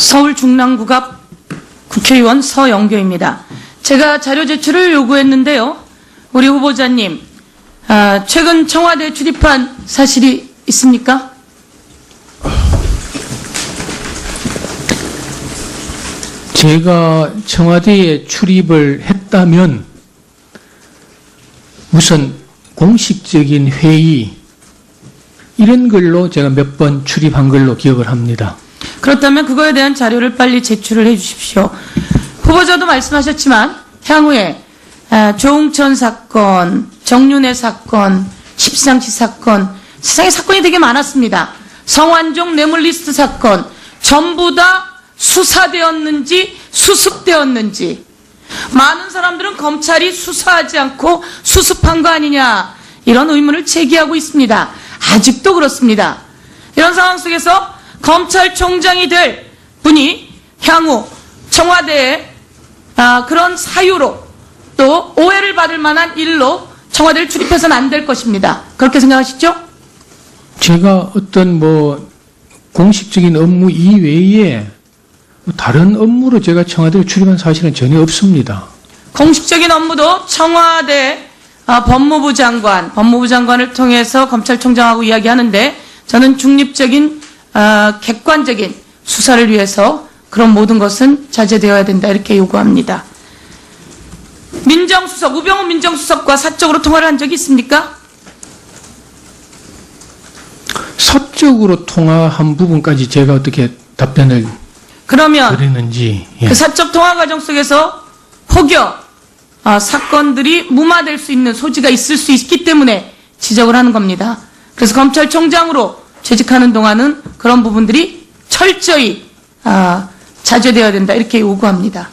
서울 중랑구갑 국회의원 서영교입니다. 제가 자료 제출을 요구했는데요. 우리 후보자님, 최근 청와대 출입한 사실이 있습니까? 제가 청와대에 출입을 했다면 우선 공식적인 회의 이런 걸로 제가 몇 번 출입한 걸로 기억을 합니다. 그렇다면 그거에 대한 자료를 빨리 제출을 해 주십시오. 후보자도 말씀하셨지만 향후에 조응천 사건, 정윤회 사건, 십상시 사건, 세상에 사건이 되게 많았습니다. 성완종 뇌물리스트 사건 전부 다 수사되었는지 수습되었는지, 많은 사람들은 검찰이 수사하지 않고 수습한 거 아니냐 이런 의문을 제기하고 있습니다. 아직도 그렇습니다. 이런 상황 속에서 검찰총장이 될 분이 향후 청와대에 그런 사유로 또 오해를 받을 만한 일로 청와대를 출입해서는 안 될 것입니다. 그렇게 생각하시죠? 제가 어떤 공식적인 업무 이외에 다른 업무로 제가 청와대에 출입한 사실은 전혀 없습니다. 공식적인 업무도 청와대 법무부 장관을 통해서 검찰총장하고 이야기하는데, 저는 중립적인 객관적인 수사를 위해서 그런 모든 것은 자제되어야 된다 이렇게 요구합니다. 민정수석, 우병우 민정수석과 사적으로 통화를 한 적이 있습니까? 사적으로 통화한 부분까지 제가 어떻게 답변을 그러면 드리는지. 그 사적 통화 과정 속에서 혹여 사건들이 무마될 수 있는 소지가 있을 수 있기 때문에 지적을 하는 겁니다. 그래서 검찰총장으로 재직하는 동안은 그런 부분들이 철저히 자제되어야 된다 이렇게 요구합니다.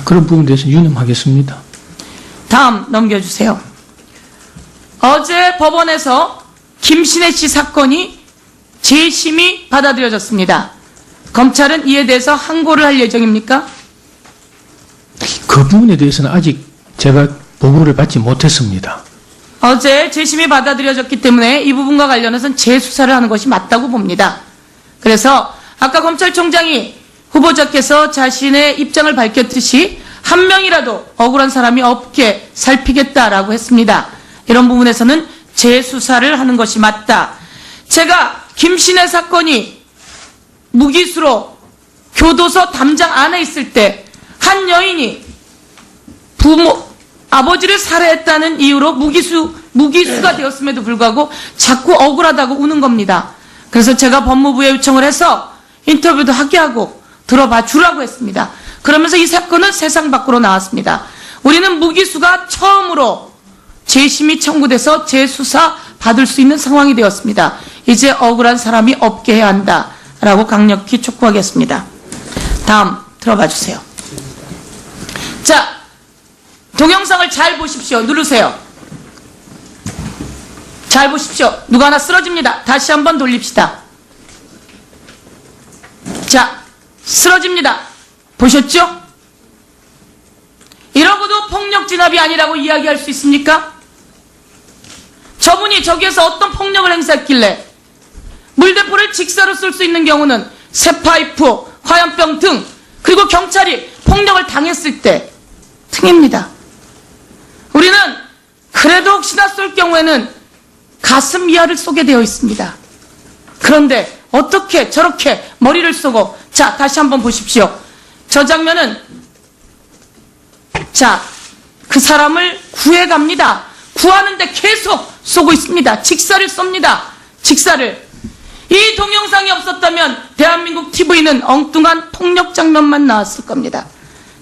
그런 부분에 대해서 유념하겠습니다. 다음 넘겨주세요. 어제 법원에서 김신혜 씨 사건이 재심이 받아들여졌습니다. 검찰은 이에 대해서 항고를 할 예정입니까? 그 부분에 대해서는 아직 제가 보고를 받지 못했습니다. 어제 재심이 받아들여졌기 때문에 이 부분과 관련해서는 재수사를 하는 것이 맞다고 봅니다. 그래서 아까 검찰총장이 후보자께서 자신의 입장을 밝혔듯이 한 명이라도 억울한 사람이 없게 살피겠다라고 했습니다. 이런 부분에서는 재수사를 하는 것이 맞다. 제가 김신혜 사건이 무기수로 교도소 담장 안에 있을 때 한 여인이 아버지를 살해했다는 이유로 무기수가 되었음에도 불구하고 자꾸 억울하다고 우는 겁니다. 그래서 제가 법무부에 요청을 해서 인터뷰도 하게 하고 들어봐 주라고 했습니다. 그러면서 이 사건은 세상 밖으로 나왔습니다. 우리는 무기수가 처음으로 재심이 청구돼서 재수사 받을 수 있는 상황이 되었습니다. 이제 억울한 사람이 없게 해야 한다라고 강력히 촉구하겠습니다. 다음 들어봐 주세요. 자, 동영상을 잘 보십시오. 누르세요. 잘 보십시오. 누가 하나 쓰러집니다. 다시 한번 돌립시다. 자, 쓰러집니다. 보셨죠? 이러고도 폭력 진압이 아니라고 이야기할 수 있습니까? 저분이 저기에서 어떤 폭력을 행사했길래 물대포를 직사로 쏠 수 있는 경우는 쇠파이프, 화염병 등, 그리고 경찰이 폭력을 당했을 때 등입니다. 우리는 그래도 혹시나 쏠 경우에는 가슴 이하를 쏘게 되어 있습니다. 그런데 어떻게 저렇게 머리를 쏘고, 자, 다시 한번 보십시오. 저 장면은, 자, 그 사람을 구해갑니다. 구하는데 계속 쏘고 있습니다. 직사를 쏩니다. 직사를. 이 동영상이 없었다면 대한민국 TV는 엉뚱한 폭력 장면만 나왔을 겁니다.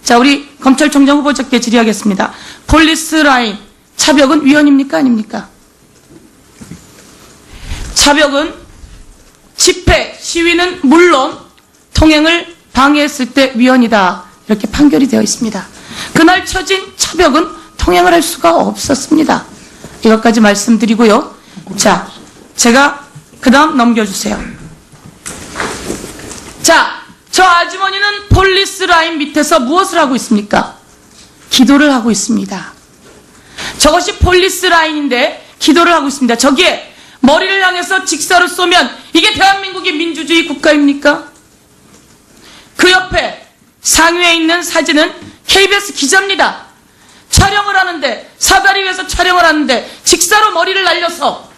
자, 우리 검찰총장 후보자께 질의하겠습니다. 폴리스 라인 차벽은 위헌입니까 아닙니까? 차벽은 집회, 시위는 물론 통행을 방해했을 때 위헌이다 이렇게 판결이 되어 있습니다. 그날 쳐진 차벽은 통행을 할 수가 없었습니다. 이것까지 말씀드리고요. 자, 제가 그 다음 넘겨주세요. 자, 저 아주머니는 폴리스 라인 밑에서 무엇을 하고 있습니까? 기도를 하고 있습니다. 저것이 폴리스 라인인데 기도를 하고 있습니다. 저기에 머리를 향해서 직사로 쏘면 이게 대한민국이 민주주의 국가입니까? 그 옆에 상위에 있는 사진은 KBS 기자입니다. 촬영을 하는데, 사다리 위에서 촬영을 하는데 직사로 머리를 날려서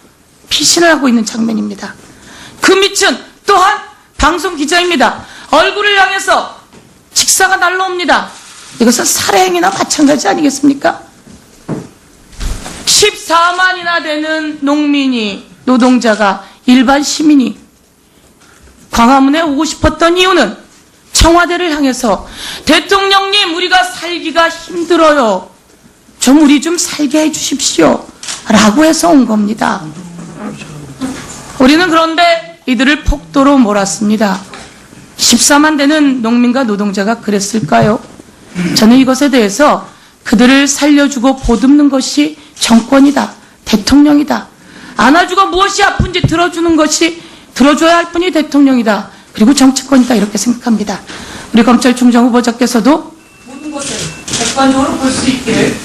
피신을 하고 있는 장면입니다. 그 밑은 또한 방송 기자입니다. 얼굴을 향해서 직사가 날라옵니다. 이것은 살해행위나 마찬가지 아니겠습니까? 14만이나 되는 농민이, 노동자가, 일반 시민이 광화문에 오고 싶었던 이유는 청와대를 향해서 대통령님, 우리가 살기가 힘들어요. 좀 우리 좀 살게 해주십시오. 라고 해서 온 겁니다. 우리는 그런데 이들을 폭도로 몰았습니다. 14만 되는 농민과 노동자가 그랬을까요? 저는 이것에 대해서 그들을 살려주고 보듬는 것이 정권이다, 대통령이다. 안아주고 무엇이 아픈지 들어줘야 할 분이 대통령이다, 그리고 정치권이다, 이렇게 생각합니다. 우리 검찰총장 후보자께서도 모든 것을 객관적으로 볼 수 있기를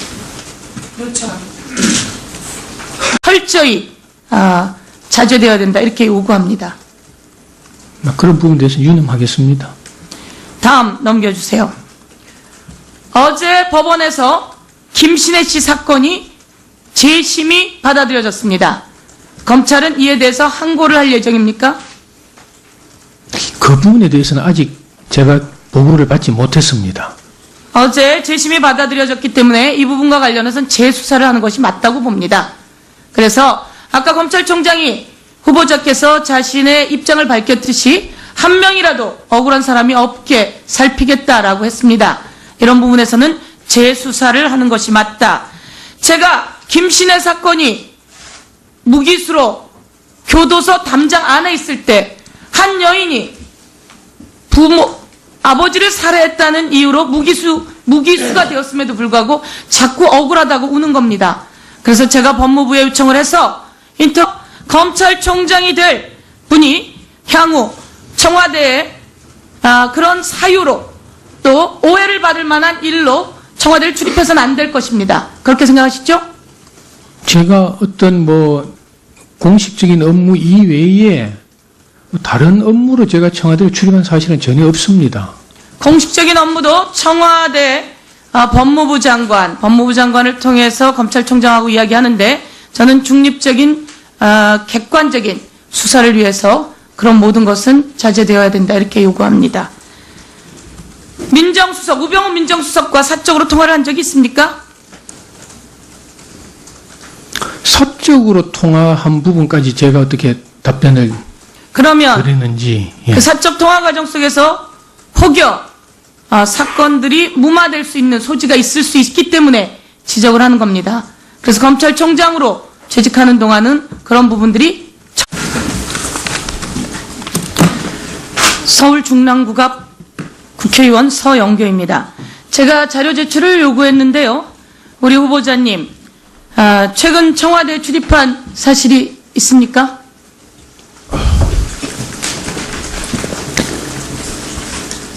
요청합니다. 철저히 자제되어야 된다, 이렇게 요구합니다. 그런 부분에 대해서 유념하겠습니다. 다음 넘겨주세요. 어제 법원에서 김신혜 씨 사건이 재심이 받아들여졌습니다. 검찰은 이에 대해서 항고를 할 예정입니까? 그 부분에 대해서는 아직 제가 보고를 받지 못했습니다. 어제 재심이 받아들여졌기 때문에 이 부분과 관련해서는 재수사를 하는 것이 맞다고 봅니다. 그래서 아까 검찰총장이 후보자께서 자신의 입장을 밝혔듯이 한 명이라도 억울한 사람이 없게 살피겠다라고 했습니다. 이런 부분에서는 재수사를 하는 것이 맞다. 제가 김신혜 사건이 무기수로 교도소 담장 안에 있을 때 한 여인이 아버지를 살해했다는 이유로 무기수가 되었음에도 불구하고 자꾸 억울하다고 우는 겁니다. 그래서 제가 법무부에 요청을 해서 검찰총장이 될 분이 향후 청와대에 그런 사유로 또 오해를 받을 만한 일로 청와대를 출입해서는 안 될 것입니다. 그렇게 생각하시죠? 제가 어떤 공식적인 업무 이외에 다른 업무로 제가 청와대를 출입한 사실은 전혀 없습니다. 공식적인 업무도 청와대 법무부 장관을 통해서 검찰총장하고 이야기하는데, 저는 중립적인 객관적인 수사를 위해서 그런 모든 것은 자제되어야 된다, 이렇게 요구합니다. 우병우 민정수석과 사적으로 통화를 한 적이 있습니까? 사적으로 통화한 부분까지 제가 어떻게 답변을 그러면 드리는지. 그 사적 통화 과정 속에서 혹여 사건들이 무마될 수 있는 소지가 있을 수 있기 때문에 지적을 하는 겁니다. 그래서 검찰총장으로 재직하는 동안은 그런 부분들이 서울 중랑구갑 국회의원 서영교입니다. 제가 자료 제출을 요구했는데요. 우리 후보자님, 최근 청와대에 출입한 사실이 있습니까?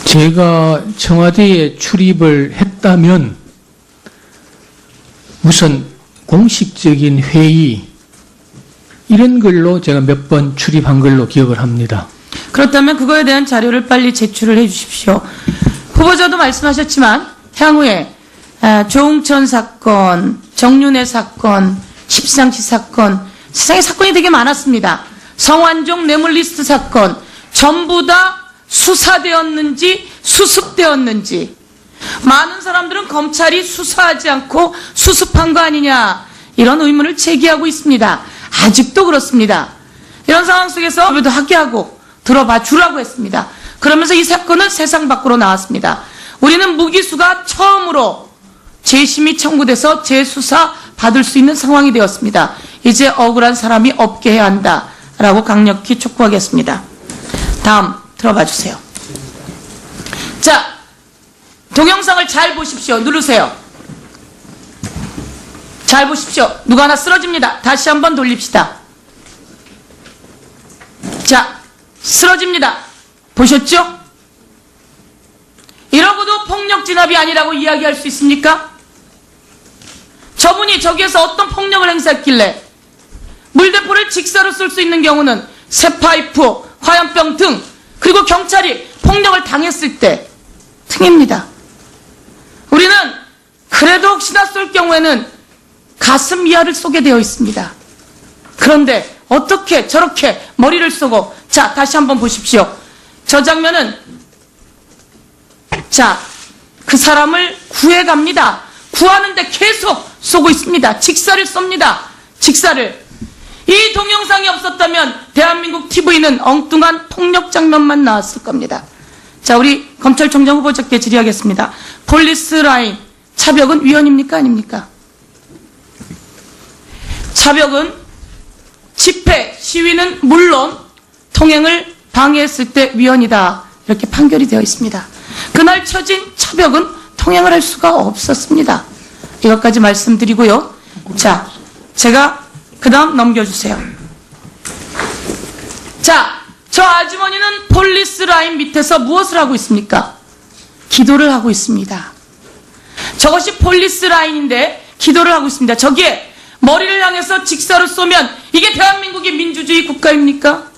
제가 청와대에 출입을 했다면 우선 공식적인 회의 이런 걸로 제가 몇 번 출입한 걸로 기억을 합니다. 그렇다면 그거에 대한 자료를 빨리 제출을 해 주십시오. 후보자도 말씀하셨지만 향후에 조응천 사건, 정윤회 사건, 십상시 사건, 세상에 사건이 되게 많았습니다. 성완종 뇌물리스트 사건, 전부 다 수사되었는지 수습되었는지, 많은 사람들은 검찰이 수사하지 않고 수습한 거 아니냐, 이런 의문을 제기하고 있습니다. 아직도 그렇습니다. 이런 상황 속에서 법에도 하게하고 들어봐 주라고 했습니다. 그러면서 이 사건은 세상 밖으로 나왔습니다. 우리는 무기수가 처음으로 재심이 청구돼서 재수사 받을 수 있는 상황이 되었습니다. 이제 억울한 사람이 없게 해야 한다라고 강력히 촉구하겠습니다. 다음 들어봐 주세요. 자, 동영상을 잘 보십시오. 누르세요. 잘 보십시오. 누가 하나 쓰러집니다. 다시 한번 돌립시다. 자, 쓰러집니다. 보셨죠? 이러고도 폭력 진압이 아니라고 이야기할 수 있습니까? 저분이 저기에서 어떤 폭력을 행사했길래 물대포를 직사로 쏠 수 있는 경우는 쇠파이프, 화염병 등, 그리고 경찰이 폭력을 당했을 때 등입니다. 우리는 그래도 혹시나 쏠 경우에는 가슴 이하를 쏘게 되어 있습니다. 그런데 어떻게 저렇게 머리를 쏘고, 자, 다시 한번 보십시오. 저 장면은, 자, 그 사람을 구해갑니다. 구하는데 계속 쏘고 있습니다. 직사를 쏩니다. 직사를. 이 동영상이 없었다면 대한민국 TV는 엉뚱한 폭력 장면만 나왔을 겁니다. 자, 우리 검찰총장 후보자께 질의하겠습니다. 폴리스 라인, 차벽은 위헌입니까? 아닙니까? 차벽은 집회, 시위는 물론 통행을 방해했을 때 위헌이다. 이렇게 판결이 되어 있습니다. 그날 쳐진 차벽은 통행을 할 수가 없었습니다. 이것까지 말씀드리고요. 자, 제가 그 다음 넘겨주세요. 자, 저 아주머니는 폴리스 라인 밑에서 무엇을 하고 있습니까? 기도를 하고 있습니다. 저것이 폴리스 라인인데 기도를 하고 있습니다. 저기에 머리를 향해서 직사로 쏘면 이게 대한민국의 민주주의 국가입니까?